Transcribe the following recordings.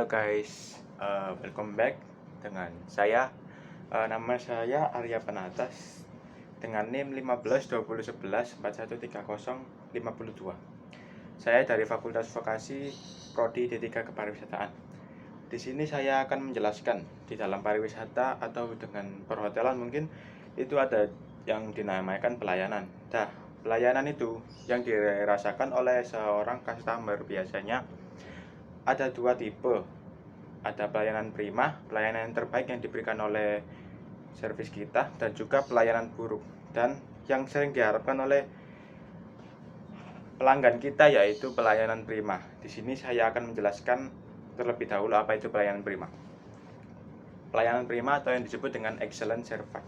Halo guys, welcome back dengan saya. Nama saya Arya Penatas dengan NIM 152011413052. Saya dari Fakultas Vokasi Prodi D3 Kepariwisataan. Di sini saya akan menjelaskan di dalam pariwisata atau dengan perhotelan mungkin itu ada yang dinamakan pelayanan. Nah, pelayanan itu yang dirasakan oleh seorang customer biasanya ada dua tipe. Ada pelayanan prima, pelayanan yang terbaik yang diberikan oleh servis kita, dan juga pelayanan buruk dan yang sering diharapkan oleh pelanggan kita yaitu pelayanan prima. Di sini saya akan menjelaskan terlebih dahulu apa itu pelayanan prima. Pelayanan prima atau yang disebut dengan excellent service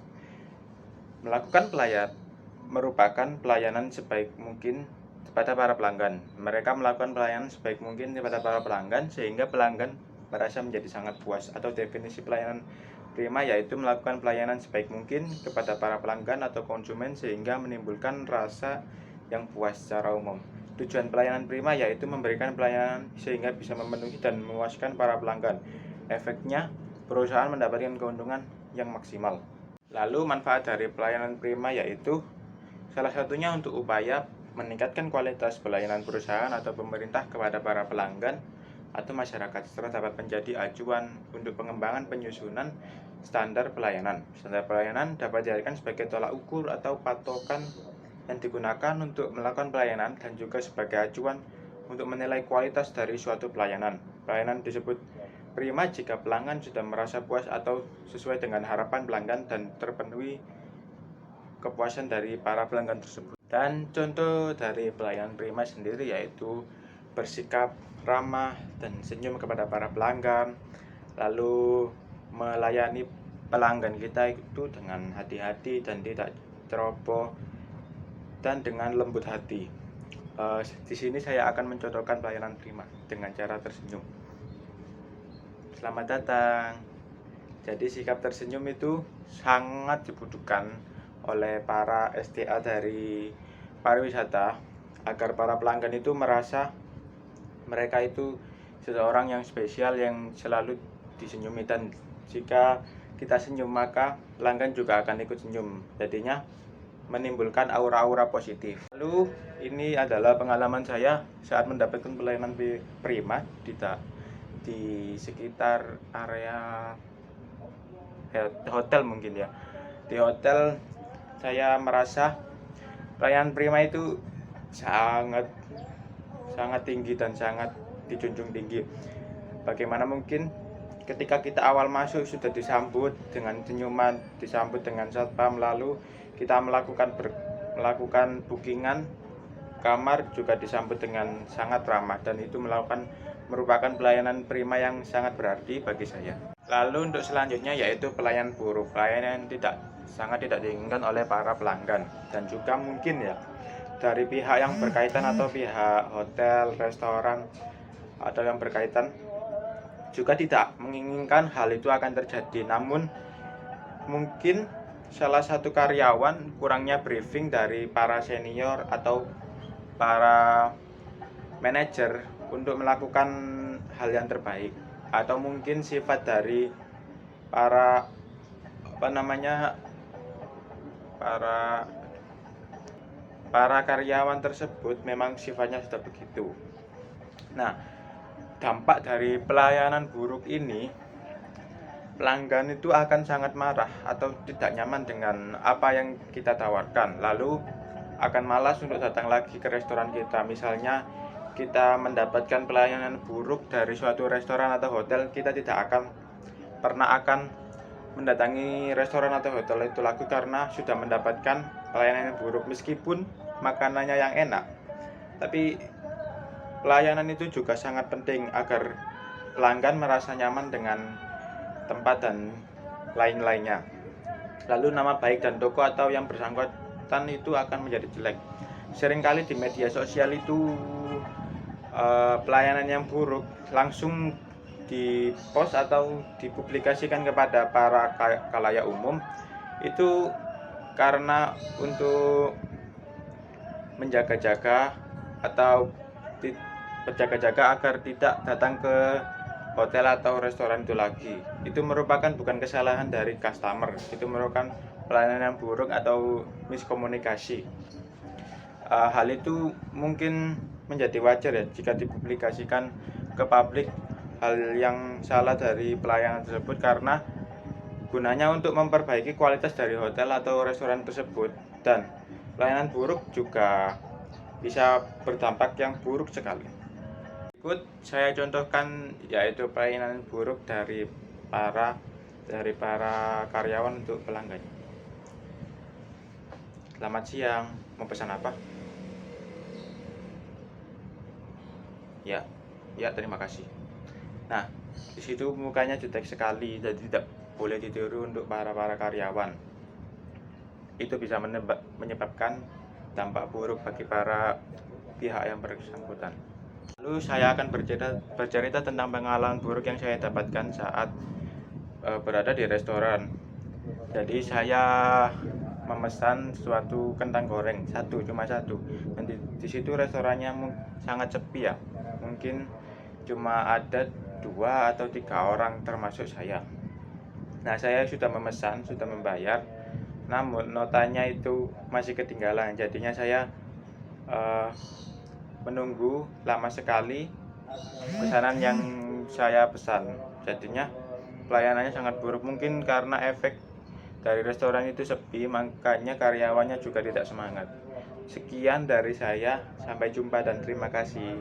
merupakan pelayanan sebaik mungkin kepada para pelanggan. Mereka melakukan pelayanan sebaik mungkin kepada para pelanggan sehingga pelanggan merasa menjadi sangat puas. Atau definisi pelayanan prima yaitu melakukan pelayanan sebaik mungkin kepada para pelanggan atau konsumen sehingga menimbulkan rasa yang puas secara umum. Tujuan pelayanan prima yaitu memberikan pelayanan sehingga bisa memenuhi dan memuaskan para pelanggan. Efeknya, perusahaan mendapatkan keuntungan yang maksimal. Lalu manfaat dari pelayanan prima yaitu salah satunya untuk upaya meningkatkan kualitas pelayanan perusahaan atau pemerintah kepada para pelanggan atau masyarakat serta dapat menjadi acuan untuk pengembangan penyusunan standar pelayanan. Standar pelayanan dapat dijadikan sebagai tolak ukur atau patokan yang digunakan untuk melakukan pelayanan dan juga sebagai acuan untuk menilai kualitas dari suatu pelayanan. Pelayanan disebut prima jika pelanggan sudah merasa puas atau sesuai dengan harapan pelanggan dan terpenuhi kepuasan dari para pelanggan tersebut. Dan contoh dari pelayanan prima sendiri yaitu bersikap ramah dan senyum kepada para pelanggan, lalu melayani pelanggan kita itu dengan hati-hati dan tidak ceroboh dan dengan lembut hati. Di sini saya akan mencontohkan pelayanan prima dengan cara tersenyum. Selamat datang. Jadi sikap tersenyum itu sangat dibutuhkan oleh para STA dari pariwisata agar para pelanggan itu merasa mereka itu seseorang yang spesial yang selalu disenyumi, dan jika kita senyum maka pelanggan juga akan ikut senyum, jadinya menimbulkan aura-aura positif. Lalu ini adalah pengalaman saya saat mendapatkan pelayanan prima di sekitar area hotel mungkin ya. Di hotel saya merasa pelayanan prima itu sangat tinggi dan sangat dijunjung tinggi. Bagaimana mungkin ketika kita awal masuk sudah disambut dengan senyuman, disambut dengan satpam, lalu kita melakukan bookingan kamar juga disambut dengan sangat ramah, dan itu merupakan pelayanan prima yang sangat berarti bagi saya. Lalu untuk selanjutnya yaitu pelayanan buruk, pelayanan yang sangat tidak diinginkan oleh para pelanggan, dan juga mungkin ya dari pihak yang berkaitan atau pihak hotel, restoran atau yang berkaitan juga tidak menginginkan hal itu akan terjadi. Namun mungkin salah satu karyawan kurangnya briefing dari para senior atau para manajer untuk melakukan hal yang terbaik, atau mungkin sifat dari para para karyawan tersebut memang sifatnya sudah begitu. Nah, dampak dari pelayanan buruk ini, pelanggan itu akan sangat marah atau tidak nyaman dengan apa yang kita tawarkan, lalu akan malas untuk datang lagi ke restoran kita. Misalnya kita mendapatkan pelayanan buruk dari suatu restoran atau hotel, kita tidak akan mendatangi restoran atau hotel itu lagi karena sudah mendapatkan pelayanan yang buruk. Meskipun makanannya yang enak, tapi pelayanan itu juga sangat penting agar pelanggan merasa nyaman dengan tempat dan lain-lainnya. Lalu nama baik dan toko atau yang bersangkutan itu akan menjadi jelek. Seringkali di media sosial itu pelayanan yang buruk langsung dipost atau dipublikasikan kepada para khalayak umum, itu karena untuk menjaga-jaga atau berjaga-jaga agar tidak datang ke hotel atau restoran itu lagi. Itu merupakan bukan kesalahan dari customer, itu merupakan pelayanan yang buruk atau miskomunikasi. Hal itu mungkin menjadi wajar ya jika dipublikasikan ke publik hal yang salah dari pelayanan tersebut, karena gunanya untuk memperbaiki kualitas dari hotel atau restoran tersebut, dan pelayanan buruk juga bisa berdampak yang buruk sekali. Berikut saya contohkan yaitu pelayanan buruk dari para karyawan untuk pelanggannya. Selamat siang, mau pesan apa? Ya, ya terima kasih. Nah, di situ mukanya jutek sekali, jadi tidak boleh ditiru untuk para karyawan. Itu bisa menyebabkan dampak buruk bagi para pihak yang bersangkutan. Lalu saya akan bercerita tentang pengalaman buruk yang saya dapatkan saat berada di restoran. Jadi saya memesan suatu kentang goreng cuma satu, dan di situ restorannya sangat sepi ya, mungkin cuma ada 2 atau 3 orang termasuk saya. Nah, saya sudah memesan, sudah membayar, namun notanya itu masih ketinggalan. Jadinya saya menunggu lama sekali pesanan yang saya pesan. Jadinya pelayanannya sangat buruk, mungkin karena efek dari restoran itu sepi, makanya karyawannya juga tidak semangat. Sekian dari saya, sampai jumpa dan terima kasih.